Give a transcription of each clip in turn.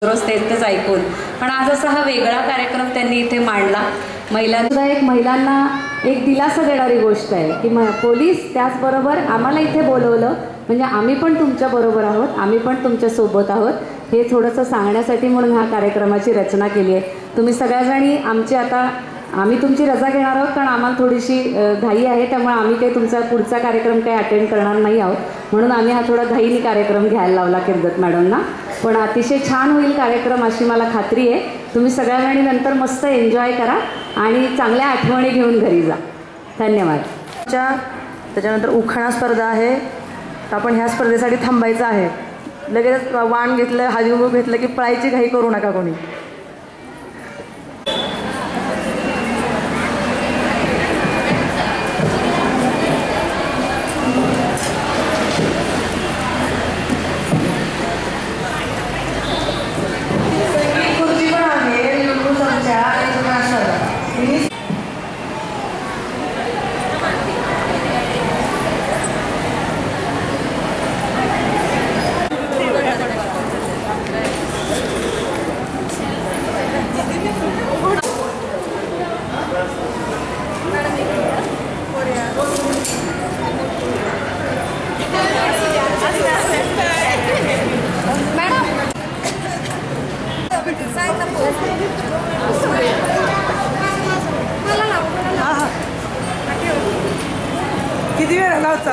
रोज तेच ऐकून, पण आज असा हा वेगळा कार्यक्रम त्यांनी इथे मांडला. महिलांना एक दिलासा देणारी गोष्ट आहे की पोलीस त्याचबरोबर आम्हाला इथे बोलवलं म्हणजे आम्ही पण तुमच्या बरोबर आहोत, आम्ही पण तुमच्या सोबत आहोत हे थोडंसं सांगण्यासाठी म्हणून ह्या कार्यक्रमाची रचना केली आहे. तुम्ही सगळ्याजणी आम्ही तुमची रजा घेणार आहोत कारण आम्हाला थोडीशी घाई आहे, त्यामुळे आम्ही काही तुमचा पुढचा कार्यक्रम काही अटेंड करणार नाही आहोत, म्हणून आम्ही हा थोडा घाईने कार्यक्रम घ्यायला लावला किर्जत मॅडमना. पण अतिशय छान होईल कार्यक्रम अशी मला खात्री आहे. तुम्ही सगळ्याजणी नंतर मस्त एन्जॉय करा आणि चांगल्या आठवणी घेऊन घरी जा. धन्यवाद. त्याच्यानंतर उखाणा स्पर्धा आहे. आपण ह्या स्पर्धेसाठी थांबायचं आहे. लगेच वाण घेतलं, हळदी घेतलं की पळायची घाई करू नका कोणी. किती वेळ आला होता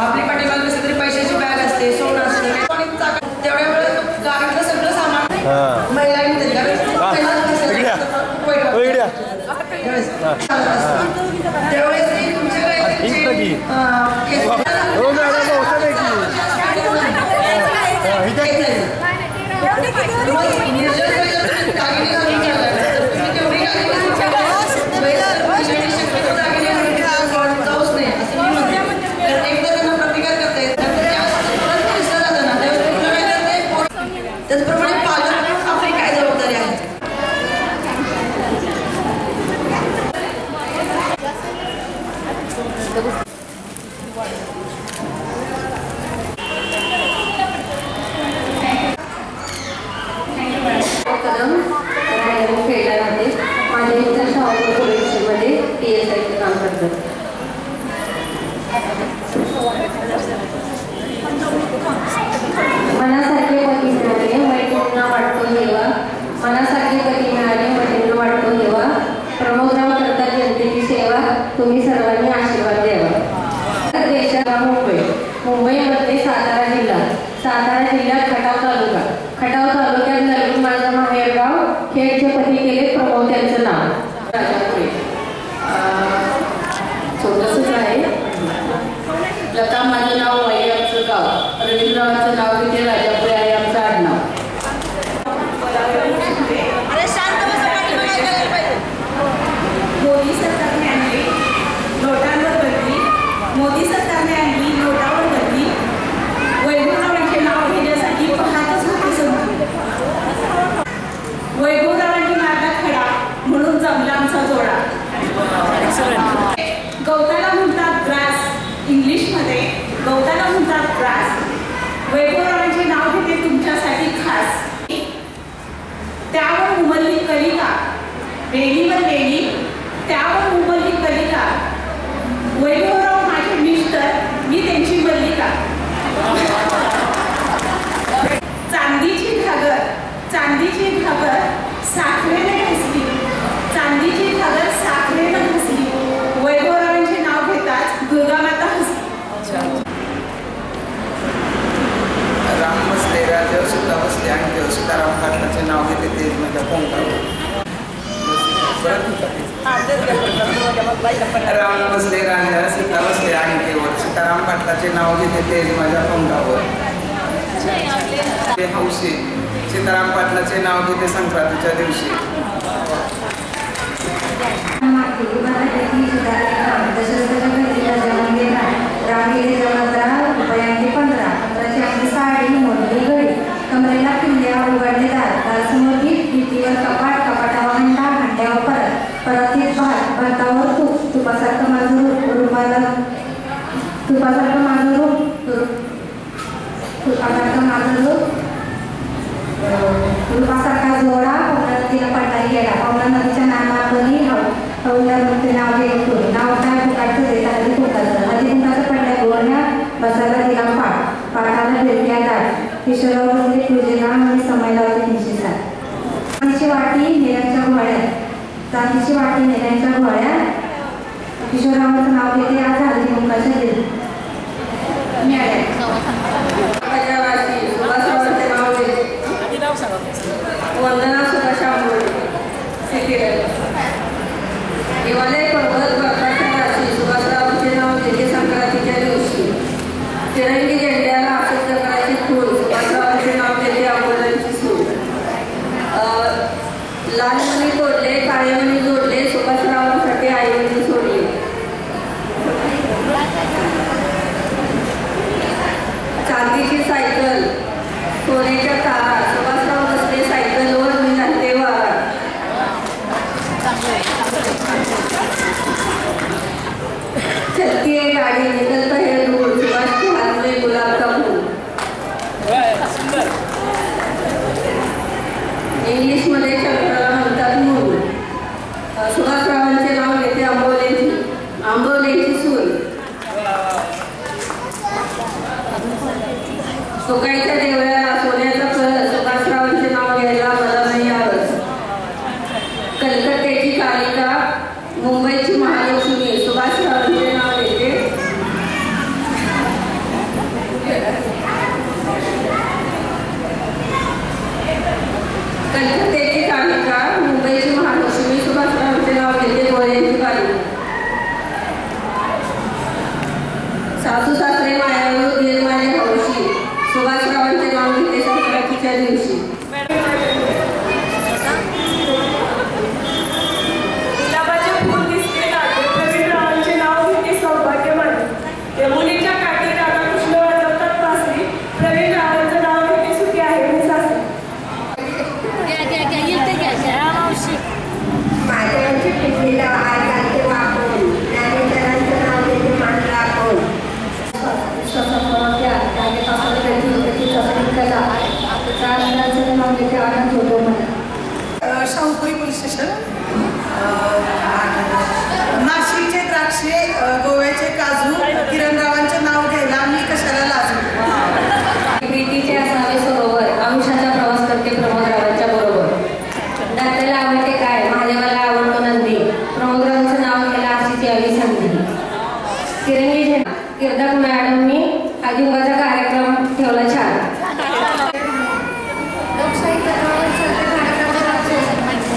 आपली पाठीमागे कसं तरी पैशाची बॅग असते, सोनं असतं, तेवढ्या वेळेस गाडीतलं सगळं सामान महिलांनी त्यावेळेस तुमच्याकडे त्याचप्रमाणे पालक आपली काय जबाबदारी आहे. माझ्या इथं शाहू पोलिसमध्ये PSI काम करतात. मनासारखे पती मिळाले मैत्रिणींना वाटतो हेवा, मनासारखे पती मिळाले मैत्रिणींना वाटतो हेवा, प्रमोदराव करतात जनतेची सेवा, तुम्ही सर्वांनी आशीर्वाद द्यावा. देशाला मुंबईमध्ये सातारा जिल्ह्यात खटाव तालुक्यात नरवी माझा माहेरगाव, खेडचे पती केले प्रमोद यांचं नाव. राजापुरे छोटंसंच आहे. लता माझं नाव, वाई आमचं गाव, रवींद्ररावांचं नाव तिथे राजापुरे आहे आमचं आडनाव. मोदी सरकारने आणली नोटांवर बंदी, मोदी सरकारने आणली नोटावर बंदी, वैभवरावांचे नाव घेण्यासाठी पाहतच होते संधी. वैभवरावांनी मारला खडा म्हणून जमला आमचा जोडा. गवताला म्हणतात ग्रास, इंग्लिशमध्ये गवताला म्हणतात ग्रास. वैभवरावांचे नाव घेते तुमच्यासाठी खास. त्यावर उमलली कलिका, वेणीवर वेणी त्यावर उमलली कलिका. वैभवराव माझे मिस्टर, मी त्यांची मल्लिका. चांदीची घागर साखरेने घासली, चांदीची घागर साखरेने घासली. वैभवरावांचे नाव घेताच दुर्गामाता हसली. राम बसले, राजा सुद्धा बसले आणि सीताराम पाटलाचे नाव घेते ते म्हणजे कोणता राम बसले, राजा सीता बसले आणि केवळ सीताराम पाटला पाटलाचे नाव घेते तेज माझ्या तोंडावर. ते हौशी सीताराम पाटलाचे नाव घेते संक्रांतीच्या दिवशी. कमरेला किल्ल्यावर उघडले दार भीतीवर कपाट कपाटावर घंटा घंट्यावर परत भातावर तुपासारखं माझं रूपासारखा जोडा पवना नदीला पडला गेला. पवना नदीच्या नावावरही हौल्यावरती नाव घेतो. नाव काय फुकाटचं देत हळदी फुकाचं. हळदी फुकाचं पडल्या गोळ्या बसायला दिला पाठाला फिरक्या दाट. किशोरावर पूजेला आणि समय लावते 307. चांदीची वाटी नेऱ्यांच्या घोड्यात. चांदीची वाटी नेऱ्यांच्या घोड्यात. किशोरावरचं नाव घेते आज हळदी फुकाच्या दिली. वंदना सुभाष आंबोळे. हिमालय पर्वत बर्फाच्या राशी सुभाषरावांचे नाव घेते संक्रांतीच्या दिवशी. तिरंगी झेंड्याला आसक्त करायची फूल सुभाषरावांचे नाव घेते आंबोळ्यांची सूट. लाल मणी तोडले काळे मणी जोडले सुभाषरावांसाठी आईवडील सोडले. चांदीची सायकल सोन्याच्या तारा सुभाषराव बसले सायकलवर मी घालते वारा. चलती आहे गाडी निकलता है दूर सुभाष के हाथ में गुलाब का फूल. इंग्लिश मध्ये चक्राला म्हणतात मूल. सुभाषरावांचे नाव घेते आंबोलेची सूर. सुकाईच्या देवळ्याला सोन्याचा कळस सुभाषरावांचे नाव घ्यायला मला नाही आवडत. कलकत्त्याची कालिका मुंबईची महालक्ष्मी सुभाषरावांचे नाव घेते. कलकत्त्याची कालिका मुंबईची महालक्ष्मी सुभाषरावांचे नाव घेते. गोळ्यांची कालिका. सासू सासरे मायाळू दीर माझे हौशी सुभाषरावांचे नाव घेते संक्रांतीच्या दिवशी. गुलाबाचे फूल दिसते जाते प्रवीण रावांचे नाव घेते सौभाग्यवाणी. यमुनेच्या काठी राधाकृष्ण वाजवतात बासरी प्रवीण रावांचं नाव घेते सुखी आहे मी सासरी. माझ्यावरची पिढीला आज घालते वाकून. ज्ञानेश्वरांचं नाव घेते मान राखून. Shahupuri police station. नाशिकचे द्राक्षे गोव्याचे काजू किरणरावांचे नाव घ्यायला मी कशाला लाजू. प्रीतीचे असावे सरोवर आयुष्याचा प्रवास करते प्रमोदरावांच्या बरोबर. दात्याला आवडते काय महादेवाला आवडतो नंदी. प्रमोदरावांचं नाव घ्यायला अशीच यावी संधी. तिरंगी झेंडा किरदार मॅडमनी आदिवाचा कार्यक्रम ठेवला छान.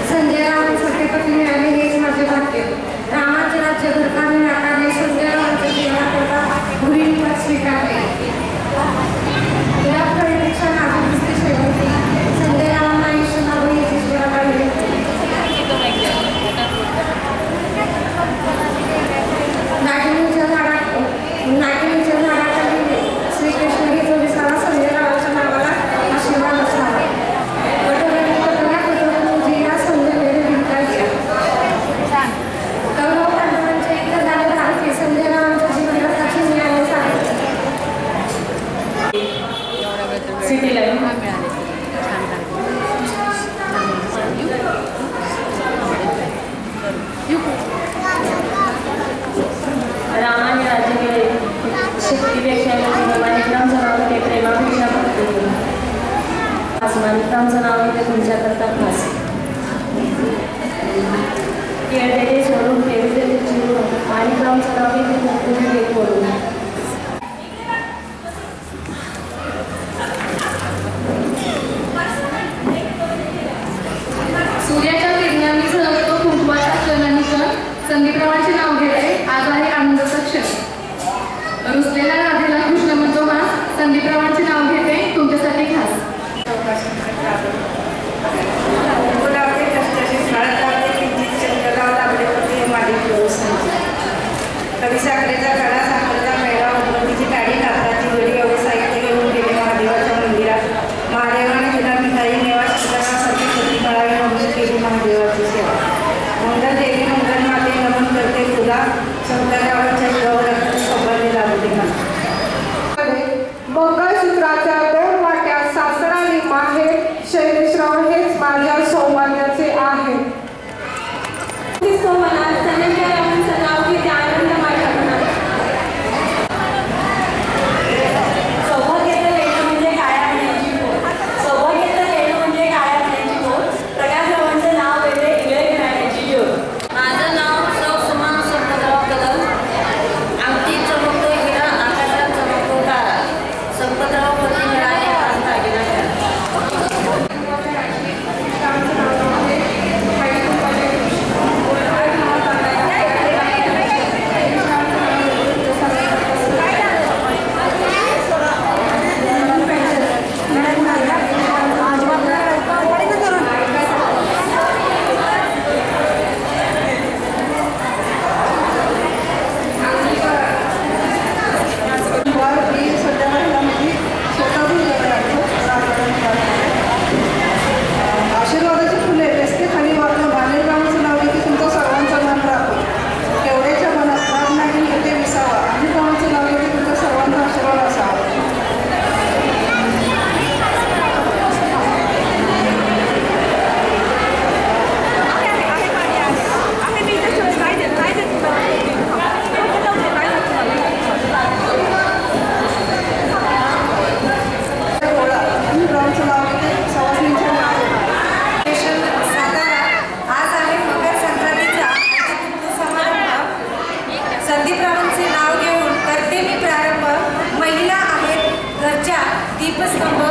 संजय रावांसाठी पती मिळाले हेच माझे भाग्य. रामाचे राज्य घरकामी नाकारले संजय रावांचे जीवनाकरता भूमिका स्वीकारले. गुलाब कळीपेक्षा नाजूक दिसते शेवटी. संजय रावांना आयुष्य नाव हेच ईश्वराकडे घेतले. नागिनीच्या झाडाखाली श्रीकृष्ण घेतो विसावा संजय रावांच्या नावाला आशीर्वाद असावा. कौरव पांडवांचे एकदा झाले भारती संजय रावांच्या जीवनाची न्याय सांगितले. सिटी लाईन रामाने राज्य केले शक्तीपेक्षा माणिकरामचं नाव घेते प्रेमापेक्षा भक्ती. माणिकरामचं नाव घेते तुमच्याकरता खास. केळलेले सोडून ठेवलेले चिरून माणिकरामचं नाव घेते भक्तीने बोलून. मंगळसूत्राच्या 2 वाट्या सासर आणि माहेर शैलेशराव हेच माझ्या सौभाग्याचे आहे. सौभाग्याचं लेणं म्हणजे काळ्या पाण्याची बोट. सौभाग्याचं लेणं म्हणजे काळ्या पाण्याची बोट. प्रकाशरावांचं नाव वेगळे इकडे घराण्याची ज्योत. माझं नाव सौ सुमन संपतराव कदम. आमची चमकतो हिरा आकाशात चमकतो तारा. संपतराव पती मिळाले आज दागिना घ्या. आशीर्वादाची फुले रस्ते खाली वाकून भालेरावांचं नाव घेते तुमचं सर्वांचं मन राखो. केवढ्याच्या मनात राग नाही येते विसावा. भालेरावांचं नाव घेते तुमचा सर्वांचा आशीर्वाद असावा. भालेरावांचं नाव घेते सवासणींच्या नाव. सातारा आज आहे मकर संक्रांतीचा अतिथी समारंभ. संदीपरावांचे नाव घेऊन करते मी प्रारंभ. महिला आहेत घरच्या दीपस्तंभ.